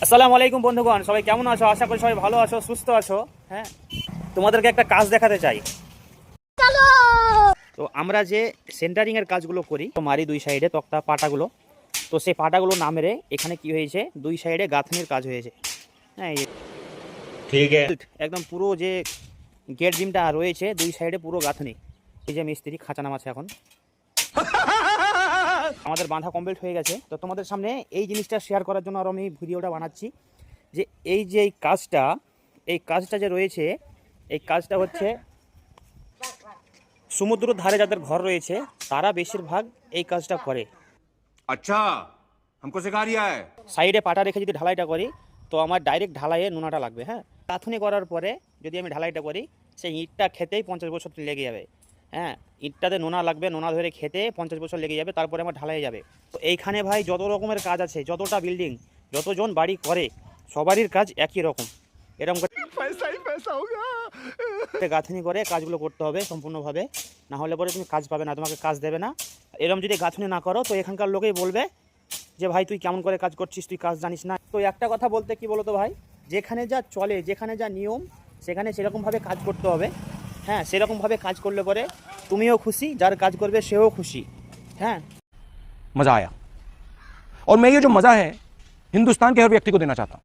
আসসালামু আলাইকুম বন্ধুগণ, সবাই কেমন আছো? আশা করি সবাই ভালো আছো, সুস্থ আছো। হ্যাঁ, তোমাদেরকে একটা কাজ দেখাতে চাই। তো আমরা যে সেন্টারিং এর কাজগুলো করি, তো মারি দুই সাইডে তক্তা পাটাগুলো, তো সেই পাটাগুলো না মেরে এখানে কি হয়েছে, দুই সাইডে গাঁথনির কাজ হয়েছে। হ্যাঁ, ঠিক আছে, একদম পুরো যে গেট বিমটা রয়েছে দুই সাইডে পুরো গাঁথনি। এই যে মিস্ত্রি খাঁচা নামাচ্ছে এখন। আমাদের বাঁধা কমপ্লিট হয়ে গেছে। তো তোমাদের সামনে এই জিনিসটা শেয়ার করার জন্য আর আমি ভিডিওটা বানাচ্ছি যে এই কাজটা যে রয়েছে, এই কাজটা হচ্ছে সমুদ্র ধারে যাদের ঘর রয়েছে তারা বেশিরভাগ এই কাজটা করে। अच्छा हमको सिखा रिया है। সাইডে পাটা রেখে যদি ঢালাইটা করি, তো আমার ডাইরেক্ট ঢালাইয়ে নোনাটা লাগবে। হ্যাঁ, গাঁথনি করার পরে যদি আমি ঢালাইটা করি, সেই ইঁটটা খেতেই 50 বছর লেগে যাবে। হ্যাঁ, ইঁটটাতে নোনা লাগবে, নোনা ধরে খেতে 50 বছর লেগে যাবে, তারপরে আমার ঢালাই যাবে। তো এইখানে ভাই যত রকমের কাজ আছে, যতটা বিল্ডিং, যতজন বাড়ি করে, সবারই কাজ একই রকম। এরকম করে গাঁথনি করে কাজগুলো করতে হবে সম্পূর্ণভাবে, না হলে পরে তুমি কাজ পাবে না, তোমাকে কাজ দেবে না। এরকম যদি গাঁথনি না করো তো এখানকার লোকেই বলবে যে ভাই তুই কেমন করে কাজ করছিস, তুই কাজ জানিস না। তো একটা কথা বলতে কি বলো তো ভাই, যেখানে যা চলে, যেখানে যা নিয়ম, সেখানে সেরকমভাবে কাজ করতে হবে। হ্যাঁ, সেরকমভাবে কাজ করলে পরে তুমিও খুশি, যার কাজ করবে সেও খুশি। হ্যাঁ, मजा आया और मैं ये जो मजा है हिंदुस्तान के हर व्यक्ति को देना चाहता हूं।